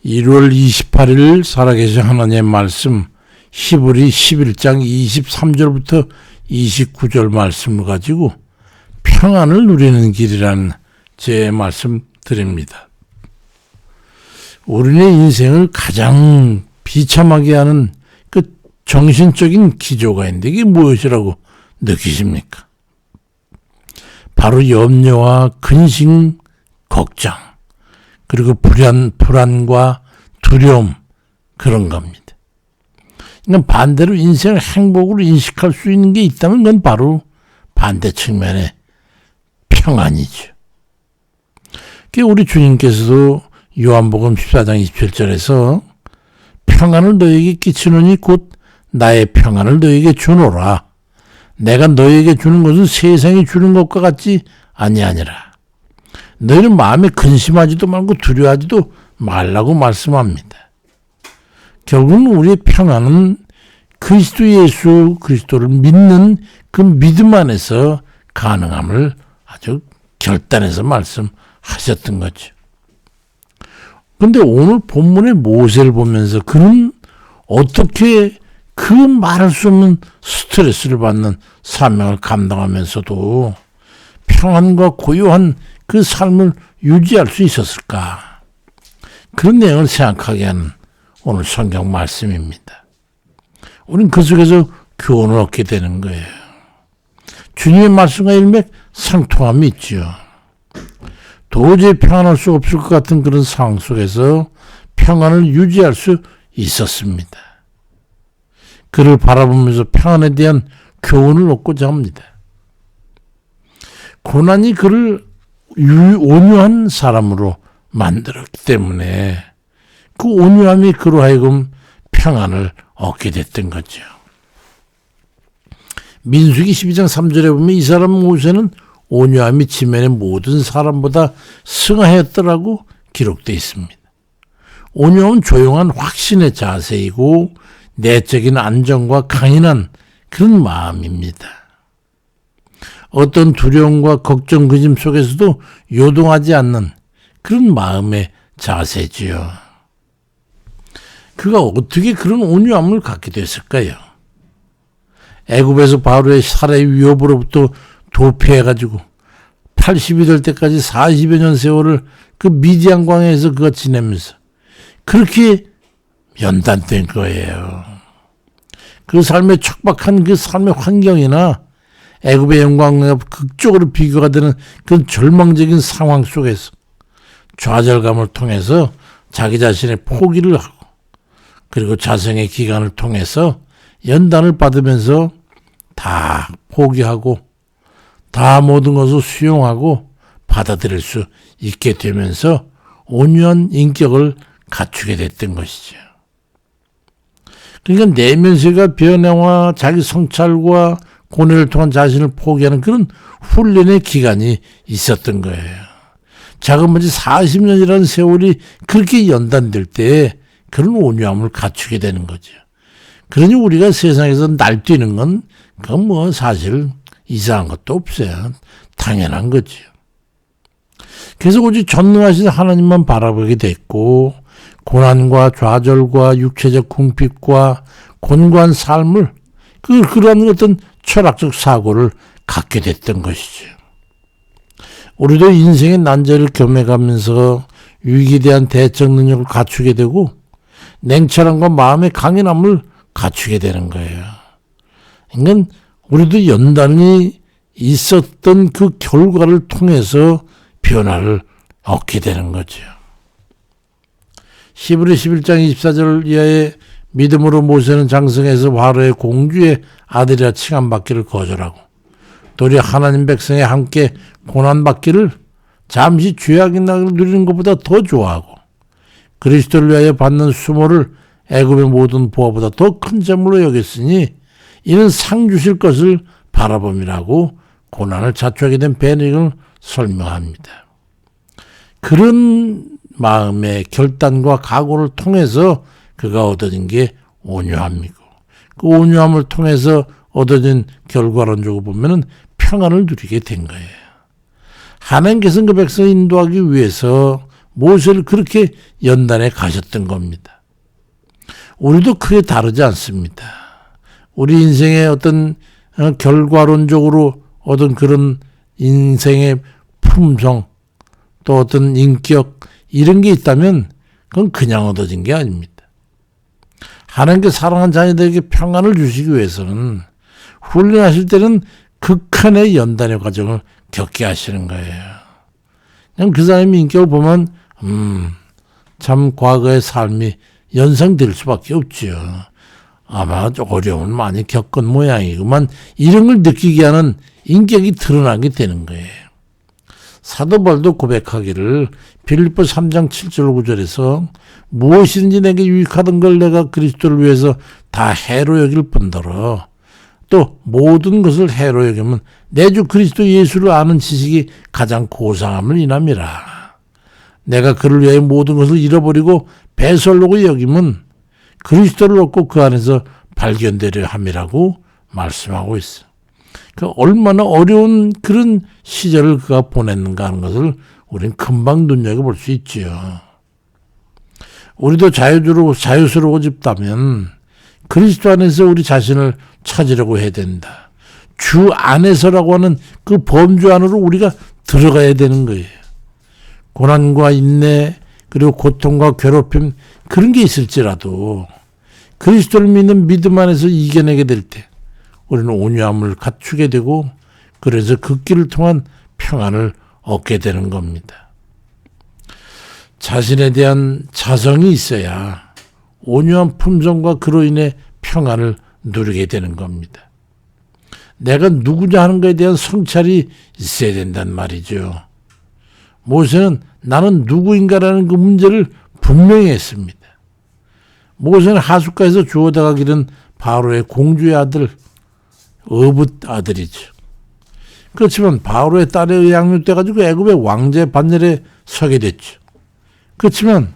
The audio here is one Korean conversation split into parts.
1월 28일 살아계신 하나님의 말씀 히브리 11장 23절부터 29절 말씀을 가지고 평안을 누리는 길이라는 제 말씀 드립니다. 우리의 인생을 가장 비참하게 하는 그 정신적인 기조가 있는데 이게 무엇이라고 느끼십니까? 바로 염려와 근심, 걱정, 그리고 불안과 두려움, 그런 겁니다. 그러니까 반대로 인생을 행복으로 인식할 수 있는 게 있다면 그건 바로 반대 측면의 평안이죠. 우리 주님께서도 요한복음 14장 27절에서 평안을 너에게 끼치노니 곧 나의 평안을 너에게 주노라. 내가 너에게 주는 것은 세상이 주는 것과 같지 아니하니라. 너희는 마음에 근심하지도 말고 두려워하지도 말라고 말씀합니다. 결국은 우리의 평안은 그리스도 예수 그리스도를 믿는 그 믿음 안에서 가능함을 아주 결단해서 말씀하셨던 거죠. 그런데 오늘 본문의 모세를 보면서 그는 어떻게 그 말할 수 없는 스트레스를 받는 사명을 감당하면서도 평안과 고요한 그 삶을 유지할 수 있었을까? 그런 내용을 생각하게 하는 오늘 성경 말씀입니다. 우린 그 속에서 교훈을 얻게 되는 거예요. 주님의 말씀과 일맥상통함이 있죠. 도저히 평안할 수 없을 것 같은 그런 상황 속에서 평안을 유지할 수 있었습니다. 그를 바라보면서 평안에 대한 교훈을 얻고자 합니다. 고난이 그를 온유한 사람으로 만들었기 때문에 그 온유함이 그로 하여금 평안을 얻게 됐던 거죠. 민수기 12장 3절에 보면 이 사람 모세는 온유함이 지면의 모든 사람보다 승하였더라고 기록되어 있습니다. 온유함은 조용한 확신의 자세이고 내적인 안정과 강인한 그런 마음입니다. 어떤 두려움과 걱정, 근심 속에서도 요동하지 않는 그런 마음의 자세지요. 그가 어떻게 그런 온유함을 갖게 됐을까요? 애굽에서 바로의 살해 위협으로부터 도피해가지고 80이 될 때까지 40여 년 세월을 그 미디안 광야에서 그가 지내면서 그렇게 연단된 거예요. 그 삶의 척박한 그 삶의 환경이나 애굽의 영광과 극적으로 비교가 되는 그 절망적인 상황 속에서 좌절감을 통해서 자기 자신의 포기를 하고 그리고 자성의 기간을 통해서 연단을 받으면서 다 포기하고 다 모든 것을 수용하고 받아들일 수 있게 되면서 온유한 인격을 갖추게 됐던 것이죠. 그러니까 내면세가 변화와 자기 성찰과 고뇌를 통한 자신을 포기하는 그런 훈련의 기간이 있었던 거예요. 자그마치 40년이라는 세월이 그렇게 연단될 때 그런 온유함을 갖추게 되는 거죠. 그러니 우리가 세상에서 날뛰는 건 그건 뭐 사실 이상한 것도 없어요. 당연한 거죠. 그래서 오직 전능하신 하나님만 바라보게 됐고 고난과 좌절과 육체적 궁핍과 곤고한 삶을 그런 어떤 철학적 사고를 갖게 됐던 것이죠. 우리도 인생의 난제를 겸해가면서 위기에 대한 대처 능력을 갖추게 되고 냉철함과 마음의 강인함을 갖추게 되는 거예요. 그러니까 우리도 연단이 있었던 그 결과를 통해서 변화를 얻게 되는 거죠. 히브리 11장 24절 이하에 믿음으로 모세는 장성해서 바로의 공주의 아들이라 칭함받기를 거절하고 도리어 하나님 백성에 함께 고난받기를 잠시 죄악의 낙을 누리는 것보다 더 좋아하고 그리스도를 위하여 받는 수모를 애굽의 모든 보화보다 더 큰 재물로 여겼으니 이는 상 주실 것을 바라봄이라고 고난을 자초하게 된 베네딕을 설명합니다. 그런 마음의 결단과 각오를 통해서 그가 얻어진 게 온유함이고 그 온유함을 통해서 얻어진 결과론적으로 보면은 평안을 누리게 된 거예요. 하나님께서는 그 백성을 인도하기 위해서 모세를 그렇게 연단해 가셨던 겁니다. 우리도 크게 다르지 않습니다. 우리 인생의 어떤 결과론적으로 얻은 그런 인생의 품성, 또 어떤 인격, 이런 게 있다면 그건 그냥 얻어진 게 아닙니다. 하나님께 사랑하는 자녀들에게 평안을 주시기 위해서는 훈련하실 때는 극한의 연단의 과정을 겪게 하시는 거예요. 그냥 그 사람의 인격을 보면 참 과거의 삶이 연상될 수밖에 없지요. 아마 어려움을 많이 겪은 모양이구만, 이런 걸 느끼게 하는 인격이 드러나게 되는 거예요. 사도 바울도 고백하기를 빌립보 3장 7절 9절에서 무엇이든지 내게 유익하던 걸 내가 그리스도를 위해서 다 해로 여길 뿐더러 또 모든 것을 해로 여기면 내 주 그리스도 예수를 아는 지식이 가장 고상함을 인함이라. 내가 그를 위해 모든 것을 잃어버리고 배설로고 여기면 그리스도를 얻고 그 안에서 발견되려 함이라고 말씀하고 있어. 그 얼마나 어려운 그런 시절을 그가 보냈는가 하는 것을 우리는 금방 눈여겨볼 수 있지요. 우리도 자유스러워 싶다면 그리스도 안에서 우리 자신을 찾으려고 해야 된다. 주 안에서라고 하는 그 범주 안으로 우리가 들어가야 되는 거예요. 고난과 인내, 그리고 고통과 괴롭힘, 그런 게 있을지라도 그리스도를 믿는 믿음 안에서 이겨내게 될 때 우리는 온유함을 갖추게 되고, 그래서 그 길을 통한 평안을 얻게 되는 겁니다. 자신에 대한 자성이 있어야 온유한 품성과 그로 인해 평안을 누리게 되는 겁니다. 내가 누구냐 하는 것에 대한 성찰이 있어야 된단 말이죠. 모세는 나는 누구인가라는 그 문제를 분명히 했습니다. 모세는 하숫가에서 주워다가 기른 바로의 공주의 아들, 어붓 아들이죠. 그렇지만 바로의 딸에 양육돼가지고 애굽의 왕제 반열에 서게 됐죠. 그렇지만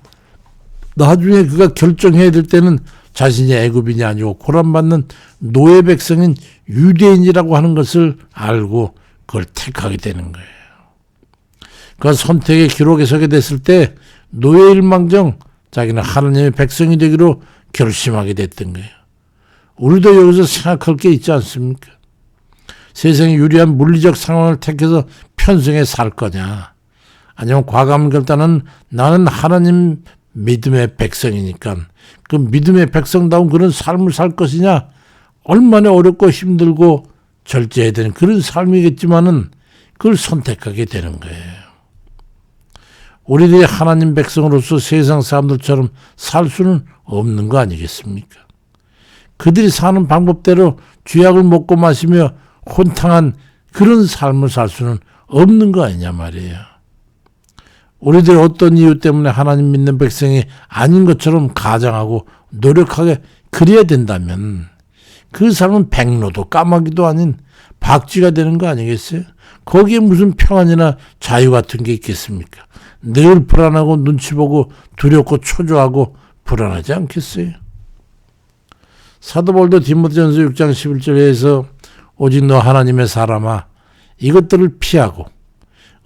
나중에 그가 결정해야 될 때는 자신이 애굽인이 아니고 고난받는 노예 백성인 유대인이라고 하는 것을 알고 그걸 택하게 되는 거예요. 그 선택의 기록에 서게 됐을 때 노예일망정 자기는 하나님의 백성이 되기로 결심하게 됐던 거예요. 우리도 여기서 생각할 게 있지 않습니까? 세상에 유리한 물리적 상황을 택해서 편승해 살 거냐, 아니면 과감한 결단은 나는 하나님 믿음의 백성이니까 그 믿음의 백성다운 그런 삶을 살 것이냐, 얼마나 어렵고 힘들고 절제해야 되는 그런 삶이겠지만은 그걸 선택하게 되는 거예요. 우리들이 하나님 백성으로서 세상 사람들처럼 살 수는 없는 거 아니겠습니까? 그들이 사는 방법대로 쥐약을 먹고 마시며 혼탕한 그런 삶을 살 수는 없는 거 아니냐 말이에요. 우리들이 어떤 이유 때문에 하나님 믿는 백성이 아닌 것처럼 가장하고 노력하게 그래야 된다면 그 삶은 백로도 까마귀도 아닌 박쥐가 되는 거 아니겠어요? 거기에 무슨 평안이나 자유 같은 게 있겠습니까? 늘 불안하고 눈치 보고 두렵고 초조하고 불안하지 않겠어요? 사도 바울도 디모데전서 6장 11절에서 오직 너 하나님의 사람아 이것들을 피하고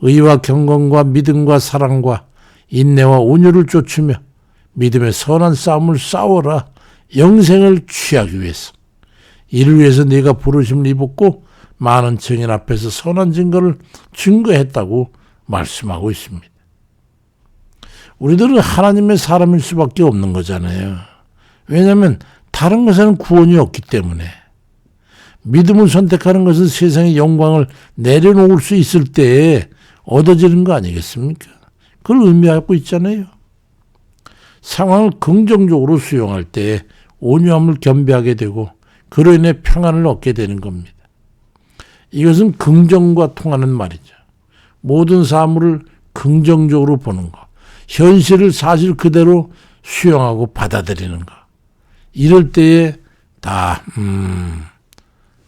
의와 경건과 믿음과 사랑과 인내와 온유를 쫓으며 믿음의 선한 싸움을 싸워라. 영생을 취하기 위해서. 이를 위해서 네가 부르심을 입었고 많은 증인 앞에서 선한 증거를 증거했다고 말씀하고 있습니다. 우리들은 하나님의 사람일 수밖에 없는 거잖아요. 왜냐하면 다른 것에는 구원이 없기 때문에. 믿음을 선택하는 것은 세상의 영광을 내려놓을 수 있을 때에 얻어지는 거 아니겠습니까? 그걸 의미하고 있잖아요. 상황을 긍정적으로 수용할 때 온유함을 겸비하게 되고 그로 인해 평안을 얻게 되는 겁니다. 이것은 긍정과 통하는 말이죠. 모든 사물을 긍정적으로 보는 것, 현실을 사실 그대로 수용하고 받아들이는 것. 이럴 때에 다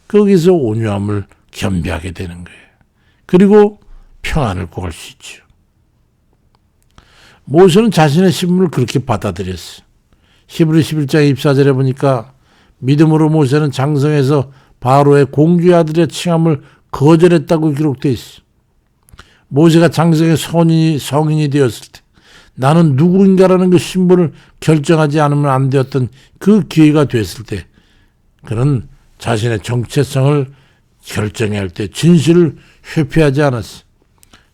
거기서 온유함을 겸비하게 되는 거예요. 그리고 평안을 구할 수 있죠. 모세는 자신의 신분을 그렇게 받아들였어요. 히브리 11장 24절에 보니까 믿음으로 모세는 장성해서 바로의 공주의 아들의 칭함을 거절했다고 기록되어 있어요. 모세가 장성의 성인이 되었을 때 나는 누구인가라는 그 신분을 결정하지 않으면 안 되었던 그 기회가 됐을 때 그는 자신의 정체성을 결정해야 할 때 진실을 회피하지 않았어.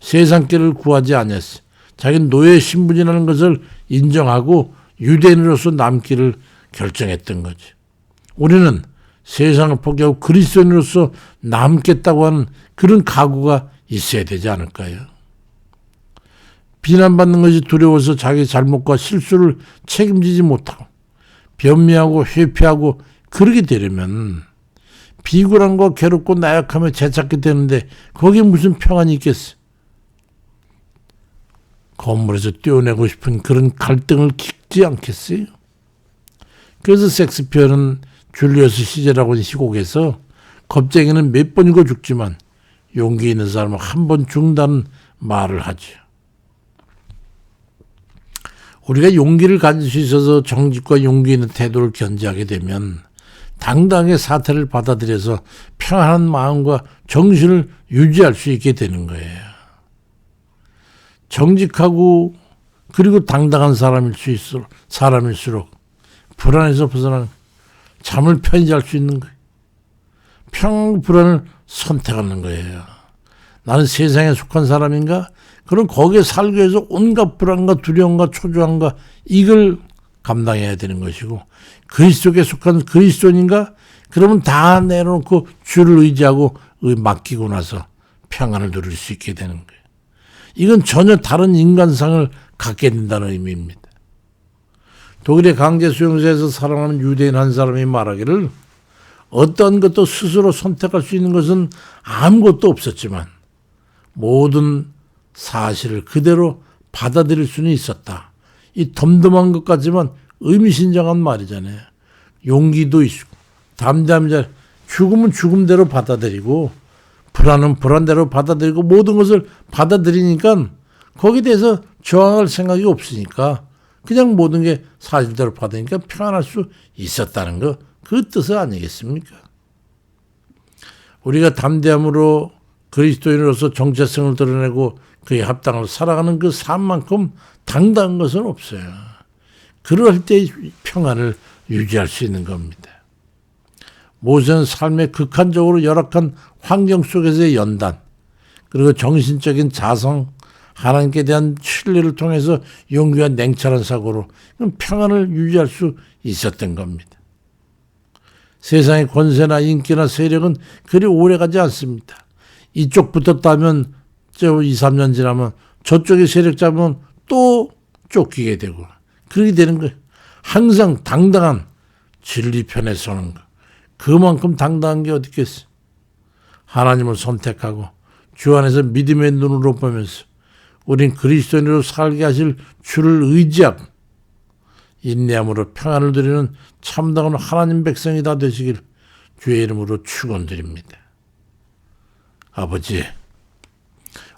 세상길을 구하지 않았어. 자기 노예 신분이라는 것을 인정하고 유대인으로서 남기를 결정했던 거지. 우리는 세상을 포기하고 그리스도인으로서 남겠다고 하는 그런 각오가 있어야 되지 않을까요? 비난받는 것이 두려워서 자기 잘못과 실수를 책임지지 못하고 변미하고 회피하고 그러게 되려면 비굴함과 괴롭고 나약함에 재찾게 되는데 거기에 무슨 평안이 있겠어? 건물에서 떼어내고 싶은 그런 갈등을 겪지 않겠어요? 그래서 섹스피어는 줄리어스 시제라고 하는 희곡에서 겁쟁이는 몇 번이고 죽지만 용기 있는 사람은 한 번 죽는다는 말을 하죠. 우리가 용기를 가질 수 있어서 정직과 용기 있는 태도를 견지하게 되면 당당하게 사태를 받아들여서 평안한 마음과 정신을 유지할 수 있게 되는 거예요. 정직하고 그리고 당당한 사람일수록 불안에서 벗어나는 잠을 편히 잘 수 있는 거예요. 평안과 불안을 선택하는 거예요. 나는 세상에 속한 사람인가? 그럼 거기에 살기 위해서 온갖 불안과 두려움과 초조함과 이걸 감당해야 되는 것이고 그리스도에 속한 그리스도인인가? 그러면 다 내려놓고 주를 의지하고 맡기고 나서 평안을 누릴 수 있게 되는 거예요. 이건 전혀 다른 인간상을 갖게 된다는 의미입니다. 독일의 강제 수용소에서 살아가는 유대인 한 사람이 말하기를 어떤 것도 스스로 선택할 수 있는 것은 아무것도 없었지만 모든 사실을 그대로 받아들일 수는 있었다. 이 덤덤한 것 같지만 의미심장한 말이잖아요. 용기도 있고 담대함이 죽음은 죽음대로 받아들이고 불안은 불안대로 받아들이고 모든 것을 받아들이니까 거기에 대해서 저항할 생각이 없으니까 그냥 모든 게 사실대로 받으니까 평안할 수 있었다는 거, 그 뜻 아니겠습니까? 우리가 담대함으로 그리스도인으로서 정체성을 드러내고 그에 합당하여 살아가는 그 삶만큼 당당한 것은 없어요. 그럴 때 평안을 유지할 수 있는 겁니다. 모세는 삶의 극한적으로 열악한 환경 속에서의 연단, 그리고 정신적인 자성, 하나님께 대한 신뢰를 통해서 용기와 냉철한 사고로 평안을 유지할 수 있었던 겁니다. 세상의 권세나 인기나 세력은 그리 오래가지 않습니다. 이쪽 붙었다면 2, 3년 지나면 저쪽의 세력 잡으면 또 쫓기게 되고 그렇게 되는 거예요. 항상 당당한 진리 편에 서는 거. 그만큼 당당한 게 어디 있겠어요. 하나님을 선택하고 주 안에서 믿음의 눈으로 보면서 우린 그리스도인으로 살게 하실 주를 의지하고 인내함으로 평안을 누리는 참다운 하나님 백성이 다 되시길 주의 이름으로 축원드립니다. 아버지,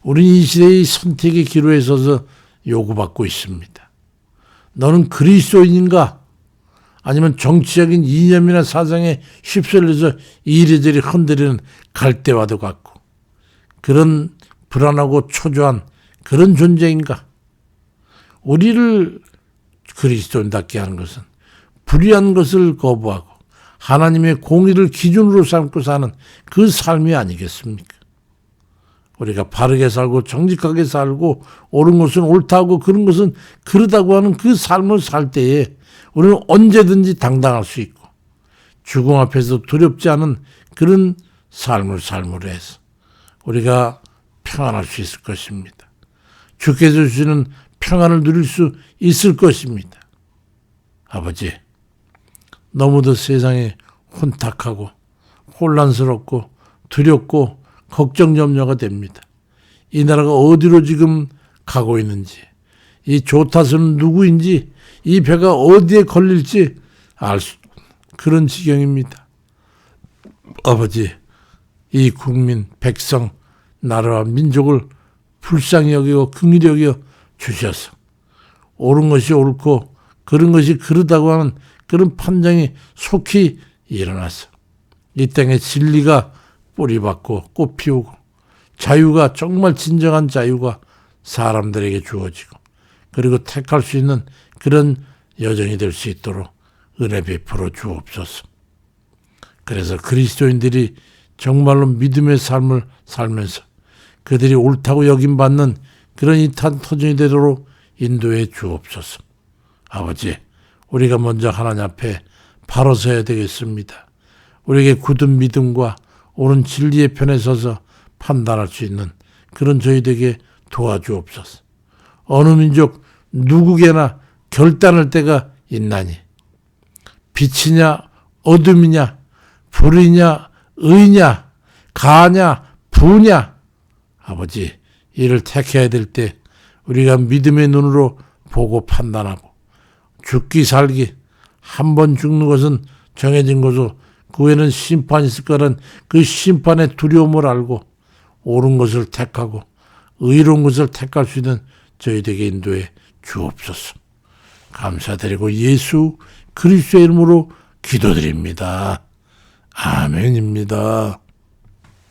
우린 이 시대의 선택의 기로에 서서 요구받고 있습니다. 너는 그리스도인인가? 아니면 정치적인 이념이나 사상에 휩쓸려서 이리저리 흔들리는 갈대와도 같고 그런 불안하고 초조한 그런 존재인가? 우리를 그리스도인답게 하는 것은 불의한 것을 거부하고 하나님의 공의를 기준으로 삼고 사는 그 삶이 아니겠습니까? 우리가 바르게 살고 정직하게 살고 옳은 것은 옳다고 그런 것은 그러다고 하는 그 삶을 살 때에 우리는 언제든지 당당할 수 있고 죽음 앞에서 두렵지 않은 그런 삶을 삶으로 해서 우리가 평안할 수 있을 것입니다. 주께서 주시는 평안을 누릴 수 있을 것입니다. 아버지, 너무도 세상에 혼탁하고 혼란스럽고 두렵고 걱정 염려가 됩니다. 이 나라가 어디로 지금 가고 있는지, 이 조타수는 누구인지, 이 배가 어디에 걸릴지 알 수 그런 지경입니다. 아버지, 이 국민, 백성, 나라와 민족을 불쌍히 여기고 긍휼히 여겨 주셔서 옳은 것이 옳고 그런 것이 그르다고 하는 그런 판정이 속히 일어나서 이 땅에 진리가 뿌리박고 꽃 피우고 자유가 정말 진정한 자유가 사람들에게 주어지고 그리고 택할 수 있는 그런 여정이 될 수 있도록 은혜 베풀어 주옵소서. 그래서 그리스도인들이 정말로 믿음의 삶을 살면서 그들이 옳다고 여김받는 그런 이탄 터전이 되도록 인도해 주옵소서. 아버지, 우리가 먼저 하나님 앞에 바로 서야 되겠습니다. 우리에게 굳은 믿음과 옳은 진리의 편에 서서 판단할 수 있는 그런 저희에게 도와주옵소서. 어느 민족 누구에게나 결단할 때가 있나니 빛이냐 어둠이냐 불이냐 의냐 가냐 부냐 아버지, 이를 택해야 될 때 우리가 믿음의 눈으로 보고 판단하고 죽기 살기 한 번 죽는 것은 정해진 것이고 그 후에는 심판이 있을 거라는 그 심판의 두려움을 알고 옳은 것을 택하고 의로운 것을 택할 수 있는 저희에게 인도해 주옵소서. 감사드리고 예수 그리스도의 이름으로 기도드립니다. 아멘입니다.